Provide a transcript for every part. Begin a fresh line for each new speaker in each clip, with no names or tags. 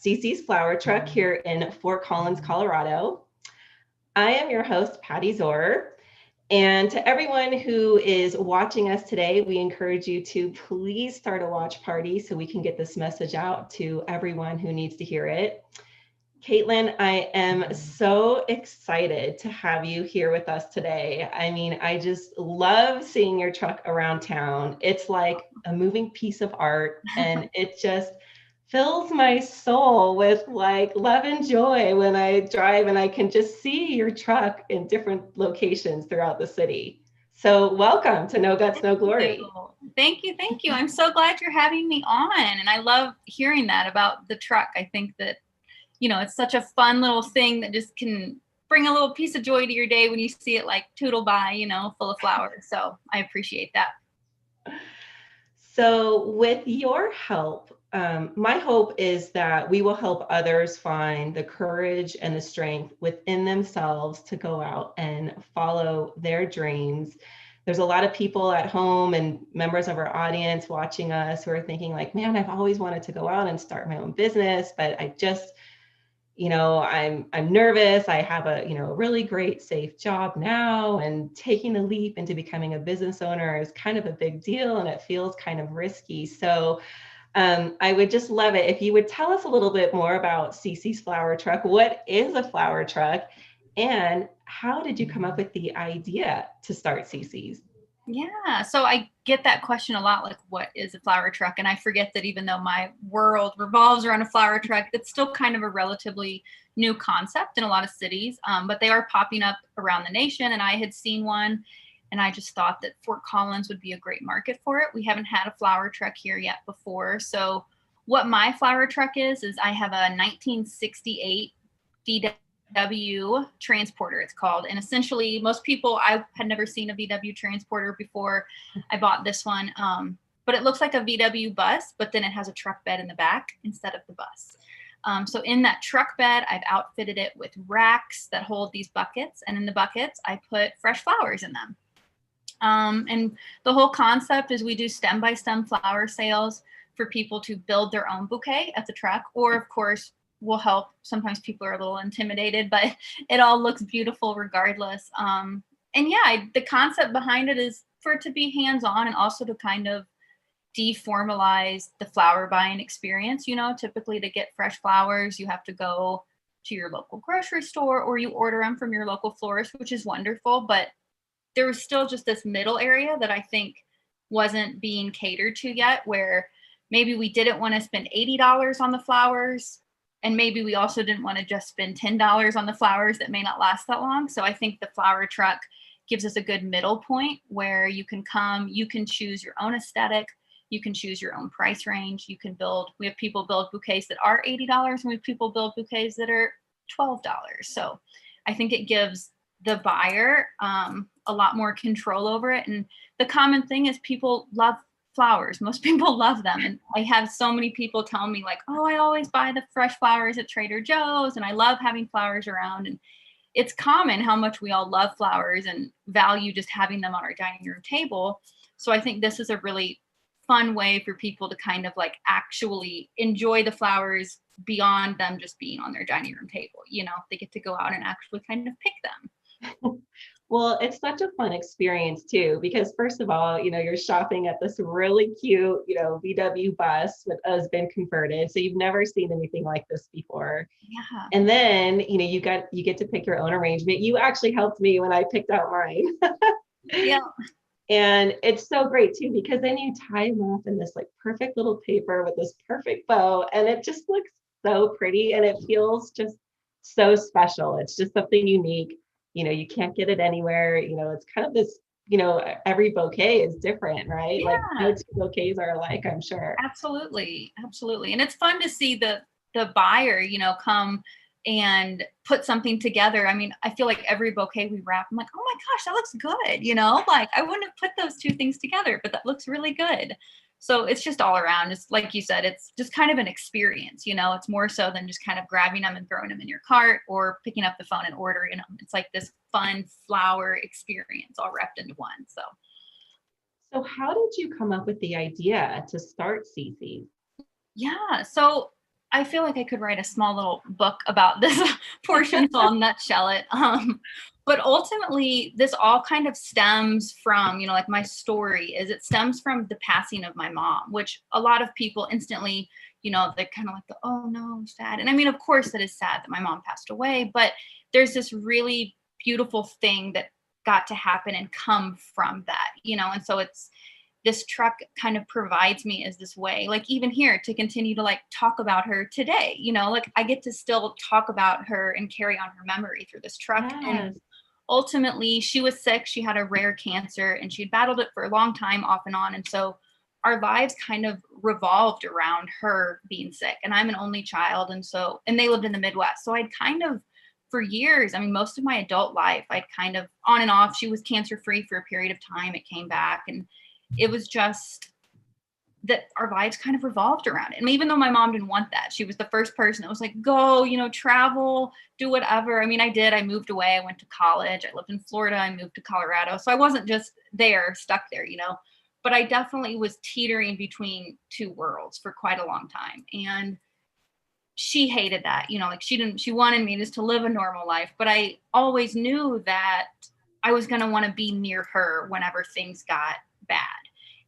Cece's Flower Truck here in Fort Collins, Colorado. I am your host, Patti Zorr. And to everyone who is watching us today, we encourage you to please start a watch party so we can get this message out to everyone who needs to hear it. Caitlin, I am so excited to have you here with us today. I mean, I just love seeing your truck around town. It's like a moving piece of art, and it just fills my soul with like love and joy when I drive and I can just see your truck in different locations throughout the city. So welcome to No Guts, No Glory.
Thank you. I'm so glad you're having me on. And I love hearing that about the truck. I think that it's such a fun little thing that just can bring a little piece of joy to your day when you see it like tootle by, full of flowers. So I appreciate that.
So with your help, my hope is that we will help others find the courage and the strength within themselves to go out and follow their dreams. There's a lot of people at home and members of our audience watching us who are thinking like, man, I've always wanted to go out and start my own business, but I just I'm nervous. I have a really great safe job now, and taking the leap into becoming a business owner is kind of a big deal and it feels kind of risky. So I would just love it if you would tell us a little bit more about Cece's Flower Truck. What is a flower truck, and how did you come up with the idea to start Cece's?
Yeah, so I get that question a lot, like, what is a flower truck? And I forget that even though my world revolves around a flower truck, it's still kind of a relatively new concept in a lot of cities, but they are popping up around the nation. And I had seen one, and I just thought that Fort Collins would be a great market for it. We haven't had a flower truck here yet before. So what my flower truck is I have a 1968 VW transporter, it's called. And essentially, most people, I had never seen a VW transporter before I bought this one. But it looks like a VW bus, but then it has a truck bed in the back instead of the bus. So in that truck bed, I've outfitted it with racks that hold these buckets. And in the buckets, I put fresh flowers in them. And the whole concept is we do stem-by-stem flower sales for people to build their own bouquet at the truck, or of course, will help. Sometimes people are a little intimidated, but it all looks beautiful regardless. And yeah, the concept behind it is for it to be hands-on and also to kind of deformalize the flower buying experience. Typically to get fresh flowers, you have to go to your local grocery store or you order them from your local florist, which is wonderful. But there was still just this middle area that I think wasn't being catered to yet, where maybe we didn't want to spend $80 on the flowers, and maybe we also didn't want to just spend $10 on the flowers that may not last that long. So I think the flower truck gives us a good middle point where you can come, you can choose your own aesthetic, you can choose your own price range. We have people build bouquets that are $80, and we have people build bouquets that are $12. So I think it gives the buyer a lot more control over it. And the common thing is people love flowers. Most people love them. And I have so many people tell me like, oh, I always buy the fresh flowers at Trader Joe's and I love having flowers around. And it's common how much we all love flowers and value just having them on our dining room table. So I think this is a really fun way for people to kind of like actually enjoy the flowers beyond them just being on their dining room table. They get to go out and actually kind of pick them.
Well, it's such a fun experience too, because first of all, you're shopping at this really cute, VW bus that has been converted. So you've never seen anything like this before.
Yeah.
And then, you get to pick your own arrangement. You actually helped me when I picked out mine.
Yeah.
And it's so great too, because then you tie them off in this like perfect little paper with this perfect bow, and it just looks so pretty and it feels just so special. It's just something unique. You can't get it anywhere. It's kind of this, every bouquet is different, right?
Yeah.
Like no two bouquets are alike, I'm sure.
Absolutely. And it's fun to see the buyer, come and put something together. I mean, I feel like every bouquet we wrap, I'm like, oh my gosh, that looks good. Like I wouldn't have put those two things together, but that looks really good. So it's just all around. It's like you said, it's just kind of an experience, it's more so than just kind of grabbing them and throwing them in your cart or picking up the phone and ordering them. It's like this fun flower experience all wrapped into one.
So how did you come up with the idea to start Cece's?
Yeah. So I feel like I could write a small little book about this portion, so I'll nutshell it. But ultimately, this all kind of stems from, you know, like my story is it stems from the passing of my mom, which a lot of people instantly, you know, they kind of like, oh no, sad. And I mean, of course, that is sad that my mom passed away, but there's this really beautiful thing that got to happen and come from that, you know, and so it's, this truck kind of provides me as this way, like even here to continue to like talk about her today, you know, like I get to still talk about her and carry on her memory through this truck.
Yes.
And ultimately she was sick. She had a rare cancer and she'd battled it for a long time off and on. And so our lives kind of revolved around her being sick, and I'm an only child. And so, and they lived in the Midwest. So I'd kind of, for years, I mean, most of my adult life, I'd kind of on and off, she was cancer free for a period of time. It came back, and it was just that our lives kind of revolved around it. And even though my mom didn't want that, she was the first person that was like, go, you know, travel, do whatever. I mean, I did. I moved away. I went to college. I lived in Florida. I moved to Colorado. So I wasn't just there, stuck there, you know, but I definitely was teetering between two worlds for quite a long time. And she hated that, you know, like she wanted me just to live a normal life, but I always knew that I was going to want to be near her whenever things got bad.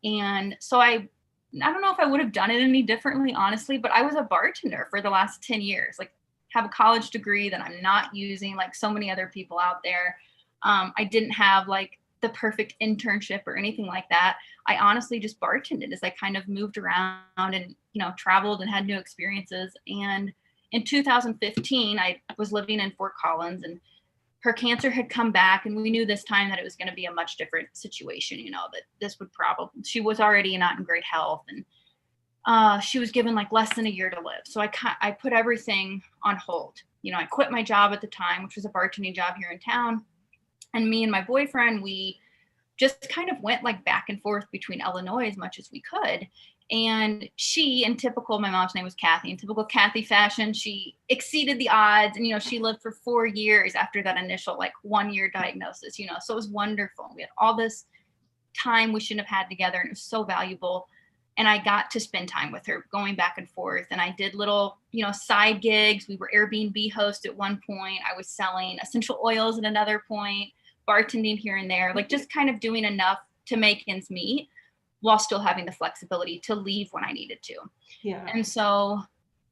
And so I don't know if I would have done it any differently, honestly, but I was a bartender for the last 10 years, like have a college degree that I'm not using like so many other people out there. I didn't have like the perfect internship or anything like that. I honestly just bartended as I kind of moved around and, you know, traveled and had new experiences. And in 2015, I was living in Fort Collins, and her cancer had come back, and we knew this time that it was going to be a much different situation, you know, that this would probably, she was already not in great health, and she was given like less than a year to live. So I put everything on hold. You know, I quit my job at the time, which was a bartending job here in town. And me and my boyfriend, we just kind of went like back and forth between Illinois as much as we could. And she, in typical, my mom's name was Kathy, in typical Kathy fashion, she exceeded the odds. And, you know, she lived for 4 years after that initial like 1 year diagnosis, you know, so it was wonderful. We had all this time we shouldn't have had together, and it was so valuable. And I got to spend time with her going back and forth. And I did little, you know, side gigs. We were Airbnb host at one point. I was selling essential oils at another point, bartending here and there, like just kind of doing enough to make ends meet while still having the flexibility to leave when I needed to.
Yeah.
And so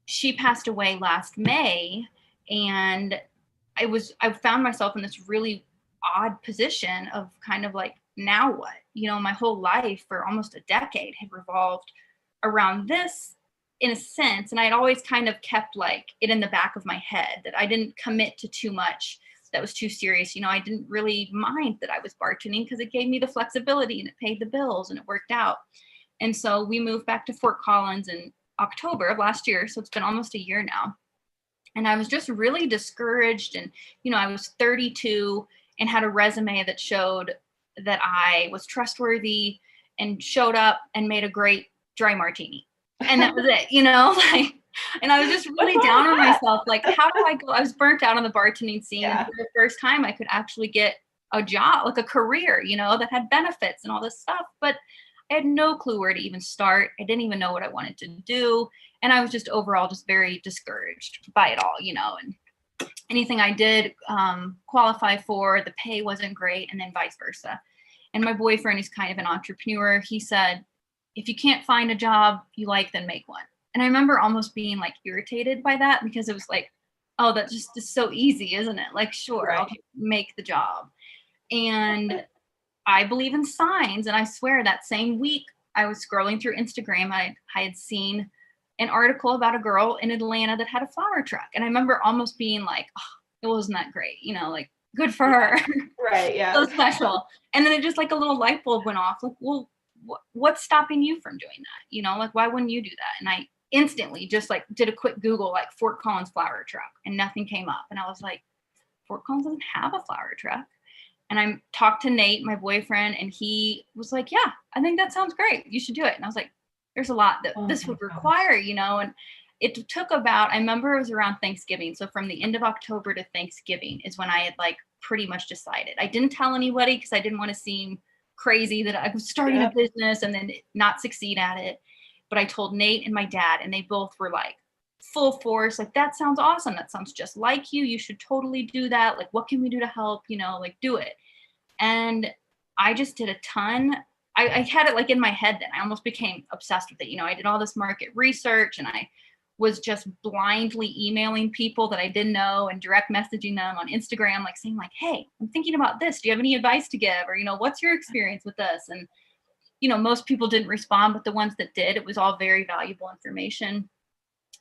she passed away last May, and I found myself in this really odd position of kind of like, now what? You know, my whole life for almost a decade had revolved around this in a sense. And I'd always kind of kept like it in the back of my head that I didn't commit to too much that was too serious. You know, I didn't really mind that I was bartending because it gave me the flexibility and it paid the bills and it worked out. And so we moved back to Fort Collins in October of last year. So it's been almost a year now. And I was just really discouraged. And, you know, I was 32 and had a resume that showed that I was trustworthy and showed up and made a great dry martini. And that was it, you know, like, and I was just really down on myself. Like, how do I go? I was burnt out on the bartending scene.
Yeah.
And for the first time, I could actually get a job, like a career, you know, that had benefits and all this stuff. But I had no clue where to even start. I didn't even know what I wanted to do. And I was just overall just very discouraged by it all, you know, and anything I did qualify for, the pay wasn't great, and then vice versa. And my boyfriend is kind of an entrepreneur. He said, if you can't find a job you like, then make one. And I remember almost being like irritated by that, because it was like, oh, that just is so easy, isn't it? Like, sure,
Right.
I'll just make the job. And I believe in signs. And I swear that same week I was scrolling through Instagram. I had seen an article about a girl in Atlanta that had a flower truck. And I remember almost being like, oh, it wasn't that great, you know, like good for her.
Right. Yeah.
So special. And then it just like a little light bulb went off. Like, well, what's stopping you from doing that? You know, like, why wouldn't you do that? And I instantly just like did a quick Google, like Fort Collins flower truck, and nothing came up. And I was like, Fort Collins doesn't have a flower truck. And I talked to Nate, my boyfriend, and he was like, yeah, I think that sounds great. You should do it. And I was like, there's a lot that this would require, you know, and it took about, I remember it was around Thanksgiving. So from the end of October to Thanksgiving is when I had like pretty much decided. I didn't tell anybody because I didn't want to seem crazy that I was starting a business and then not succeed at it. But I told Nate and my dad, and they both were like, full force, like, that sounds awesome. That sounds just like you. You should totally do that. Like, what can we do to help? Like, do it. And I just did a ton. I had it like in my head then. I almost became obsessed with it. I did all this market research, and I was just blindly emailing people that I didn't know and direct messaging them on Instagram, like saying like, hey, I'm thinking about this. Do you have any advice to give? Or, what's your experience with this? And, most people didn't respond, but the ones that did, it was all very valuable information.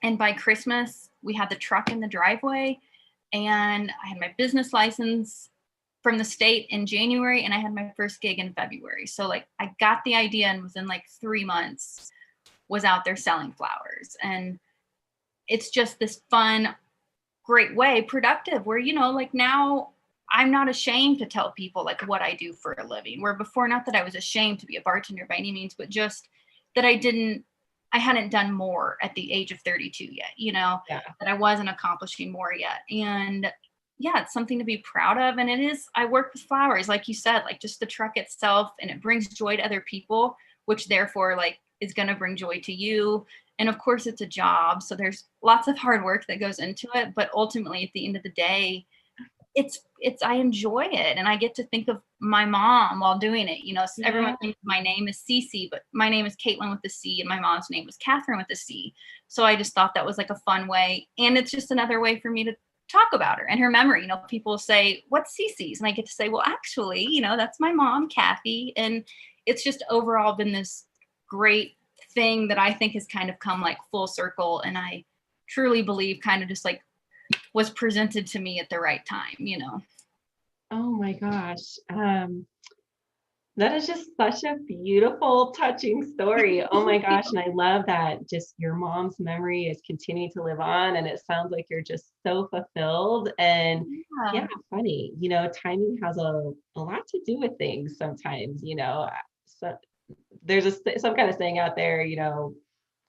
And by Christmas, we had the truck in the driveway, and I had my business license from the state in January, and I had my first gig in February. So like, I got the idea, and within like 3 months was out there selling flowers. And it's just this fun, great way, productive, where, like, now I'm not ashamed to tell people like what I do for a living, where before, not that I was ashamed to be a bartender by any means, but just that I hadn't done more at the age of 32 yet, that I wasn't accomplishing more yet. And yeah, it's something to be proud of. And it is, I work with flowers, like you said, like just the truck itself, and it brings joy to other people, which therefore like is going to bring joy to you. And of course it's a job. So there's lots of hard work that goes into it. But ultimately at the end of the day, I enjoy it. And I get to think of my mom while doing it. Everyone thinks my name is Cece, but my name is Caitlin with a C, and my mom's name was Catherine with a C. So I just thought that was like a fun way. And it's just another way for me to talk about her and her memory. People say, what's Cece's? And I get to say, well, actually, that's my mom, Kathy. And it's just overall been this great thing that I think has kind of come like full circle. And I truly believe kind of just like was presented to me at the right time.
Oh my gosh. That is just such a beautiful, touching story. Oh my gosh. And I love that just your mom's memory is continuing to live on. And it sounds like you're just so fulfilled and yeah funny. Timing has a lot to do with things sometimes, so there's some kind of saying out there,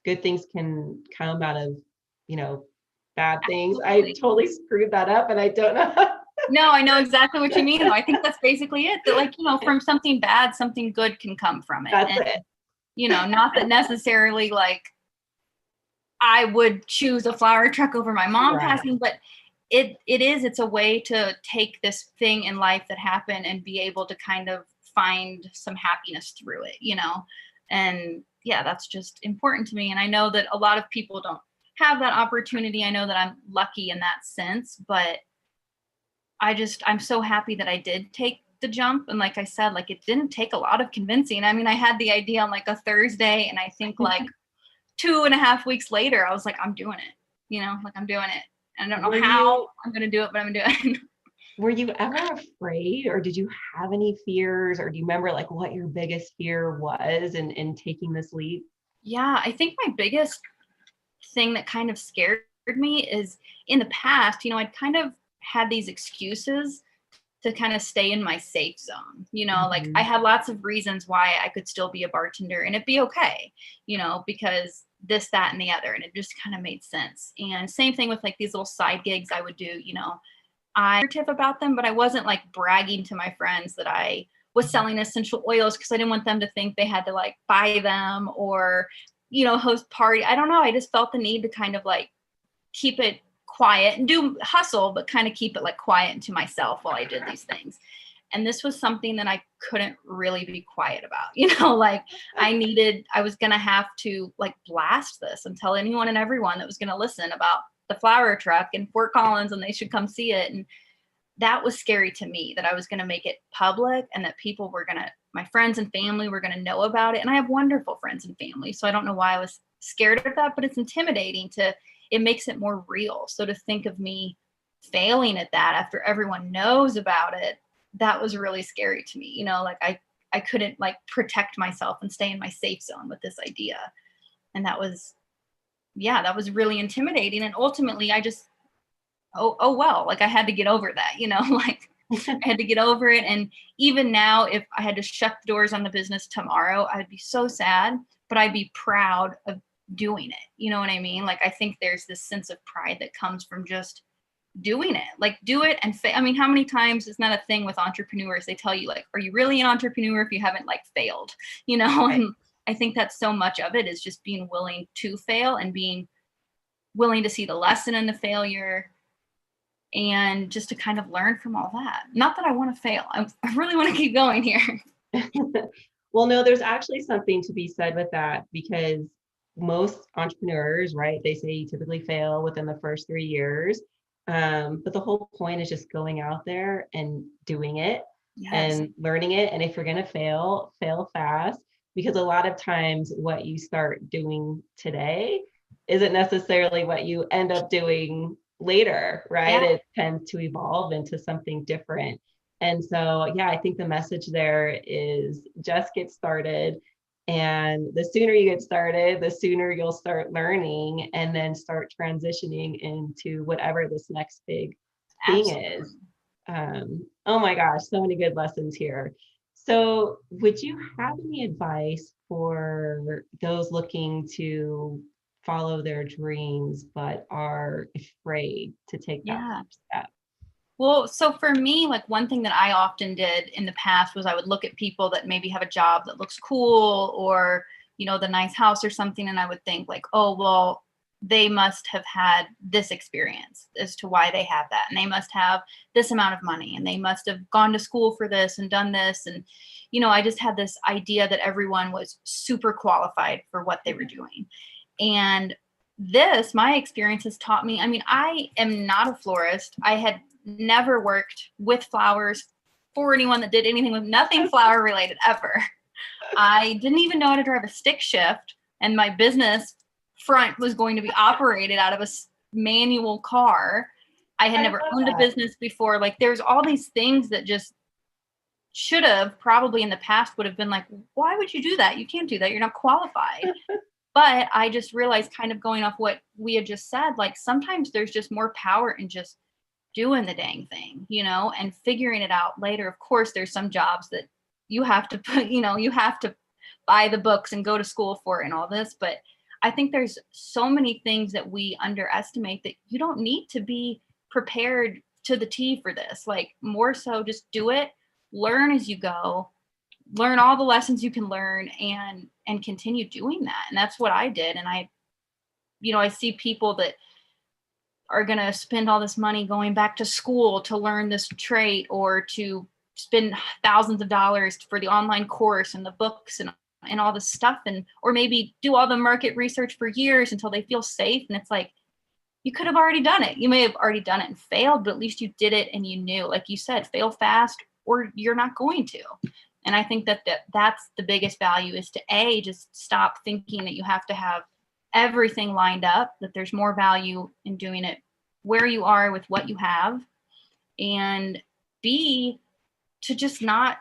good things can come out of, bad things.
Absolutely.
I totally screwed that up and I don't know.
No, I know exactly what you mean. I think that's basically it. That like, from something bad, something good can come from it.
That's
and,
it.
Not that necessarily like I would choose a flower truck over my mom passing, but it's a way to take this thing in life that happened and be able to kind of find some happiness through it, and yeah, that's just important to me. And I know that a lot of people don't have that opportunity. I know that I'm lucky in that sense, but I'm so happy that I did take the jump. And like I said, like it didn't take a lot of convincing. I mean, I had the idea on like a Thursday, and I think like 2.5 weeks later, I was like, I'm doing it, like I'm doing it. And I don't know how I'm going to do it, but I'm doing it.
Were you ever afraid, or did you have any fears, or do you remember like what your biggest fear was in taking this leap?
Yeah, I think my biggest thing that kind of scared me is in the past, I'd kind of had these excuses to kind of stay in my safe zone. Like I had lots of reasons why I could still be a bartender and it'd be okay, because this, that, and the other. And it just kind of made sense. And same thing with like these little side gigs I would do, I tip about them, but I wasn't like bragging to my friends that I was selling essential oils because I didn't want them to think they had to like buy them or, host party. I don't know. I just felt the need to kind of like keep it quiet and do hustle, but kind of keep it like quiet and to myself while I did these things. And this was something that I couldn't really be quiet about, like I was going to have to like blast this and tell anyone and everyone that was going to listen about the flower truck in Fort Collins and they should come see it. And that was scary to me, that I was going to make it public and that people were going to, my friends and family were going to know about it. And I have wonderful friends and family. So I don't know why I was scared of that, but it's intimidating it makes it more real. So to think of me failing at that after everyone knows about it, that was really scary to me. Like I couldn't like protect myself and stay in my safe zone with this idea. And that was really intimidating. And ultimately I just, oh well, like I had to get over that, like I had to get over it. And even now, if I had to shut the doors on the business tomorrow, I'd be so sad, but I'd be proud of doing it. You know what I mean? Like, I think there's this sense of pride that comes from just doing it, like do it. And I mean, how many times, isn't that a thing with entrepreneurs? They tell you like, are you really an entrepreneur if you haven't like failed, Right. And I think that's so much of it is just being willing to fail and being willing to see the lesson in the failure, and just to kind of learn from all that. Not that I want to fail. I really want to keep going here.
Well, no, there's actually something to be said with that, because most entrepreneurs, right, they say you typically fail within the first 3 years. But the whole point is just going out there and doing it
Yes.
and learning it. And if you're going to fail, fail fast, because a lot of times what you start doing today isn't necessarily what you end up doing later, right?
Yeah.
It tends to evolve into something different. And so, yeah, I think the message there is just get started. And the sooner you get started, the sooner you'll start learning and then start transitioning into whatever this next big thing
Absolutely.
is. Oh my gosh, so many good lessons here. So, would you have any advice for those looking to follow their dreams but are afraid to take that
Yeah.
first step?
Well, so for me, like one thing that I often did in the past was I would look at people that maybe have a job that looks cool, or, the nice house or something. And I would think like, oh, well, they must have had this experience as to why they have that. And they must have this amount of money, and they must have gone to school for this and done this. And, I just had this idea that everyone was super qualified for what they were doing. And my experience has taught me, I mean, I am not a florist. I had never worked with flowers for anyone that did anything with nothing flower related ever. I didn't even know how to drive a stick shift, and my business front was going to be operated out of a manual car. I had never owned a business before. Like, there's all these things that just should have probably in the past would have been like, why would you do that? You can't do that. You're not qualified. But I just realized, kind of going off what we had just said, like sometimes there's just more power in just doing the dang thing, and figuring it out later. Of course, there's some jobs that you have to put, you have to buy the books and go to school for it and all this. But I think there's so many things that we underestimate, that you don't need to be prepared to the T for this. Like, more so just do it, learn as you go, learn all the lessons you can learn, and continue doing that. And that's what I did. And I see people that are going to spend all this money going back to school to learn this trait, or to spend thousands of dollars for the online course and the books and all this stuff, or maybe do all the market research for years until they feel safe. And it's like, you could have already done it. You may have already done it and failed, but at least you did it and you knew. Like you said, fail fast or you're not going to. And I think that's the biggest value, is to just stop thinking that you have to have everything lined up, that there's more value in doing it where you are with what you have, and B, to just not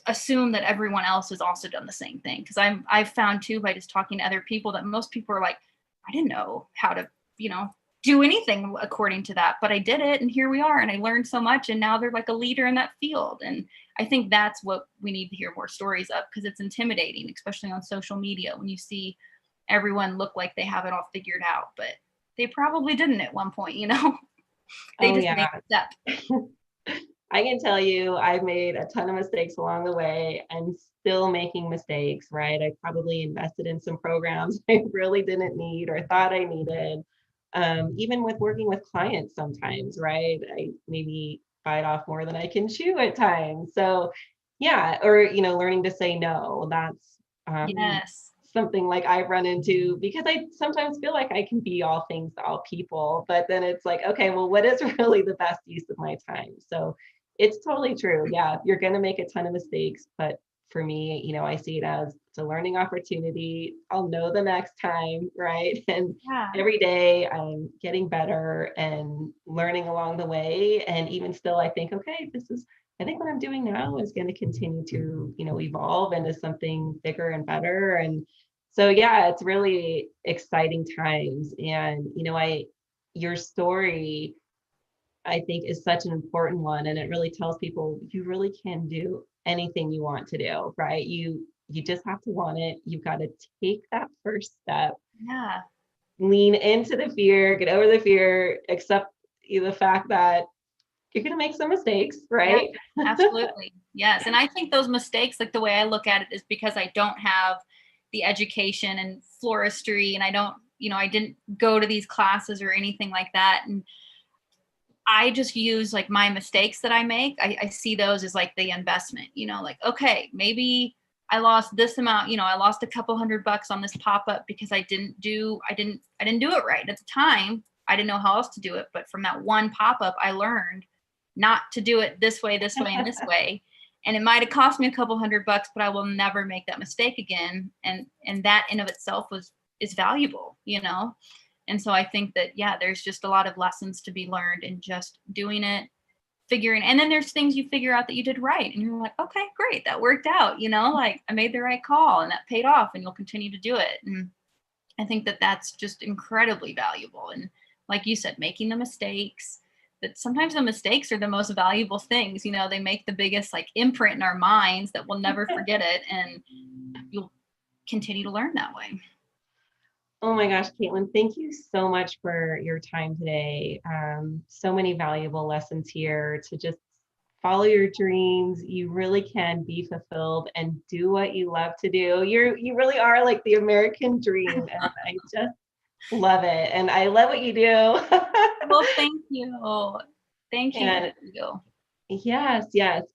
assume that everyone else has also done the same thing. Because I've found too, by just talking to other people, that most people are like, I didn't know how to, do anything according to that, but I did it, and here we are, and I learned so much, and now they're like a leader in that field. And I think that's what we need to hear more stories of, because it's intimidating, especially on social media, when you see everyone look like they have it all figured out, but they probably didn't at one point, They just made a step.
I can tell you, I've made a ton of mistakes along the way. I'm still making mistakes, right? I probably invested in some programs I really didn't need or thought I needed. Even with working with clients sometimes, right? I maybe bite off more than I can chew at times. So yeah, or learning to say no. That's
Yes.
something like I've run into, because I sometimes feel like I can be all things to all people, but then it's like, okay, well, what is really the best use of my time? So it's totally true. Yeah, you're going to make a ton of mistakes, but for me, I see it as it's a learning opportunity. I'll know the next time, right? And
Yeah.
every day I'm getting better and learning along the way. And even still, I think, okay, I think what I'm doing now is going to continue to, evolve into something bigger and better. And so, yeah, it's really exciting times. And, your story, I think, is such an important one. And it really tells people you really can do anything you want to do, right? You just have to want it. You've got to take that first step,
Yeah.
lean into the fear, get over the fear, accept the fact that you're going to make some mistakes, right?
Yeah, absolutely. Yes. And I think those mistakes, like the way I look at it, is because I don't have the education and floristry, and I don't I didn't go to these classes or anything like that. And I just use like my mistakes that I make. I see those as like the investment, like, okay, maybe I lost this amount, I lost a couple $100 on this pop-up because I didn't do it right at the time. I didn't know how else to do it. But from that one pop-up, I learned not to do it this way, and this way. And it might have cost me a couple $100, but I will never make that mistake again. And that in of itself is valuable, And so I think that, yeah, there's just a lot of lessons to be learned in just doing it, and then there's things you figure out that you did right. And you're like, okay, great. That worked out, like I made the right call and that paid off, and you'll continue to do it. And I think that that's just incredibly valuable. And like you said, making the mistakes, that sometimes the mistakes are the most valuable things, they make the biggest like imprint in our minds that we'll never forget it. And you'll continue to learn that way.
Oh my gosh, Caitlin, thank you so much for your time today. So many valuable lessons here to just follow your dreams. You really can be fulfilled and do what you love to do. You really are like the American dream, and I just love it. And I love what you do.
Well, thank you. Thank you.
Yes.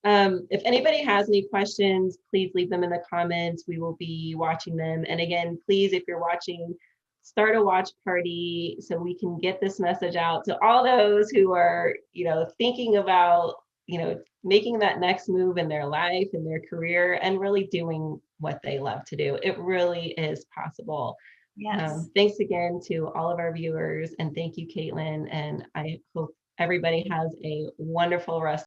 If anybody has any questions, please leave them in the comments. We will be watching them. And again, please, if you're watching, start a watch party so we can get this message out to all those who are, thinking about, making that next move in their life, in their career, and really doing what they love to do. It really is possible.
Yes.
Thanks again to all of our viewers, and thank you, Caitlin. And I hope everybody has a wonderful rest